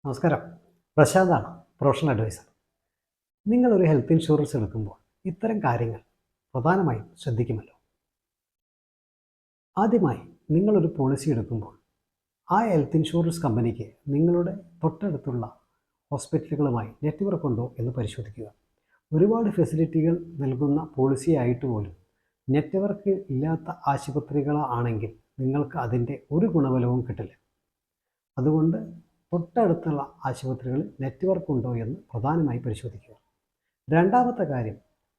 നമസ്കാരം. പ്രശാന്താണ്, professional adviser. നിങ്ങളൊരു health insurance എടുക്കുമ്പോൾ ഇത്തരം കാര്യങ്ങൾ പ്രധാനമായും ശ്രദ്ധിക്കുമല്ലോ. ആദ്യമായി നിങ്ങളൊരു പോളിസി എടുക്കുമ്പോൾ ആ ഹെൽത്ത് ഇൻഷുറൻസ് കമ്പനിക്ക് നിങ്ങളുടെ തൊട്ടടുത്തുള്ള ഹോസ്പിറ്റലുകളുമായി നെറ്റ്വർക്ക് ഉണ്ടോ എന്ന് പരിശോധിക്കുക. ഒരുപാട് ഫെസിലിറ്റികൾ നൽകുന്ന പോളിസി ആയിട്ട് പോലും നെറ്റ്വർക്ക് ഇല്ലാത്ത ആശുപത്രികളാണെങ്കിൽ നിങ്ങൾക്ക് അതിൻ്റെ ഒരു ഗുണഫലവും കിട്ടില്ല. അതുകൊണ്ട് തൊട്ടടുത്തുള്ള ആശുപത്രികളിൽ നെറ്റ്വർക്ക് ഉണ്ടോ എന്ന് പ്രധാനമായി പരിശോധിക്കുക. രണ്ടാമത്തെ കാര്യം,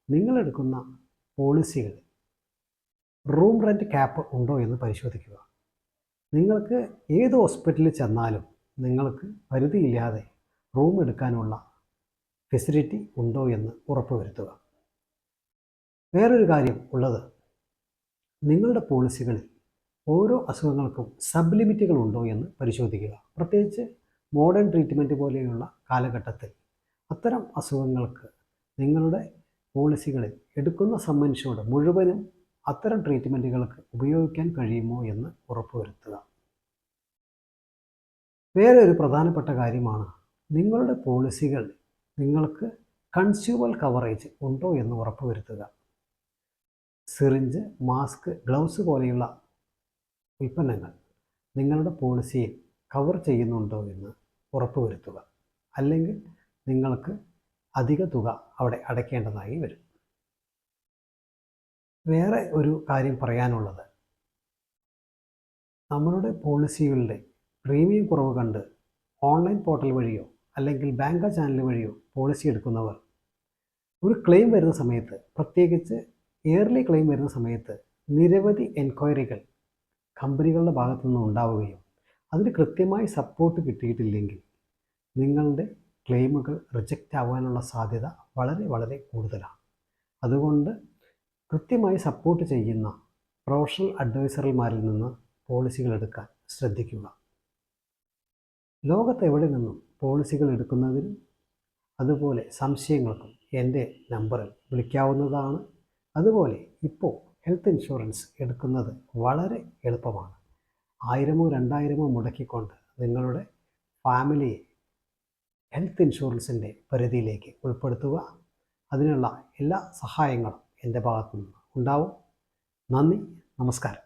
നിങ്ങളെടുക്കുന്ന പോളിസികൾ റൂം റെൻറ്റ് ക്യാപ്പ് ഉണ്ടോ എന്ന് പരിശോധിക്കുക. നിങ്ങൾക്ക് ഏത് ഹോസ്പിറ്റലിൽ ചെന്നാലും നിങ്ങൾക്ക് പരിധിയില്ലാതെ റൂം എടുക്കാനുള്ള ഫെസിലിറ്റി ഉണ്ടോ എന്ന് ഉറപ്പുവരുത്തുക. വേറൊരു കാര്യം ഉള്ളത്, നിങ്ങളുടെ പോളിസികളിൽ ഓരോ അസുഖങ്ങൾക്കും സബ് ലിമിറ്റുകൾ ഉണ്ടോ എന്ന് പരിശോധിക്കുക. പ്രത്യേകിച്ച് മോഡേൺ ട്രീറ്റ്മെൻറ്റ് പോലെയുള്ള കാലഘട്ടത്തിൽ അത്തരം അസുഖങ്ങൾക്ക് നിങ്ങളുടെ പോളിസികളിൽ എടുക്കുന്ന സം ഇൻഷ്യൂർഡ് മുഴുവനും അത്തരം ട്രീറ്റ്മെൻറ്റുകൾക്ക് ഉപയോഗിക്കാൻ കഴിയുമോ എന്ന് ഉറപ്പുവരുത്തുക. വേറെ ഒരു പ്രധാനപ്പെട്ട കാര്യമാണ്, നിങ്ങളുടെ പോളിസികൾ നിങ്ങൾക്ക് കൺസ്യൂമർ കവറേജ് ഉണ്ടോ എന്ന് ഉറപ്പുവരുത്തുക. സിറിഞ്ച്, മാസ്ക്, ഗ്ലൗസ് പോലെയുള്ള ഉൽപ്പന്നങ്ങൾ നിങ്ങളുടെ പോളിസിയിൽ കവർ ചെയ്യുന്നുണ്ടോ എന്ന് ഉറപ്പുവരുത്തുക. അല്ലെങ്കിൽ നിങ്ങൾക്ക് അധിക തുക അവിടെ അടയ്ക്കേണ്ടതായി വരും. വേറെ ഒരു കാര്യം പറയാനുള്ളത്, നമ്മളുടെ പോളിസികളുടെ പ്രീമിയം കുറവ് കണ്ട് ഓൺലൈൻ പോർട്ടൽ വഴിയോ അല്ലെങ്കിൽ ബാങ്ക് ചാനൽ വഴിയോ പോളിസി എടുക്കുന്നവർ ഒരു ക്ലെയിം വരുന്ന സമയത്ത്, പ്രത്യേകിച്ച് ഇയർലി ക്ലെയിം വരുന്ന സമയത്ത് നിരവധി എൻക്വയറികൾ കമ്പനികളുടെ ഭാഗത്തു നിന്ന് ഉണ്ടാവുകയും അതിന് കൃത്യമായി സപ്പോർട്ട് കിട്ടിയിട്ടില്ലെങ്കിൽ നിങ്ങളുടെ ക്ലെയിമുകൾ റിജക്റ്റ് ആവാനുള്ള സാധ്യത വളരെ വളരെ കൂടുതലാണ്. അതുകൊണ്ട് കൃത്യമായി സപ്പോർട്ട് ചെയ്യുന്ന പ്രൊഫഷണൽ അഡ്വൈസർമാരിൽ നിന്ന് പോളിസികൾ എടുക്കാൻ ശ്രദ്ധിക്കുക. ലോകത്തെവിടെ നിന്നും പോളിസികൾ എടുക്കുന്നതിനും അതുപോലെ സംശയങ്ങൾക്കും എൻ്റെ നമ്പറിൽ വിളിക്കാവുന്നതാണ്. അതുപോലെ ഇപ്പോൾ ഹെൽത്ത് ഇൻഷുറൻസ് എടുക്കുന്നത് വളരെ എളുപ്പമാണ്. 1000-ഓ 2000-ഓ മുടക്കിക്കൊണ്ട് നിങ്ങളുടെ ഫാമിലിയെ ഹെൽത്ത് ഇൻഷുറൻസിൻ്റെ പരിധിയിലേക്ക് ഉൾപ്പെടുത്തുക. അതിനുള്ള എല്ലാ സഹായങ്ങളും എൻ്റെ ഭാഗത്തു നിന്ന് ഉണ്ടാവും. നന്ദി, നമസ്കാരം.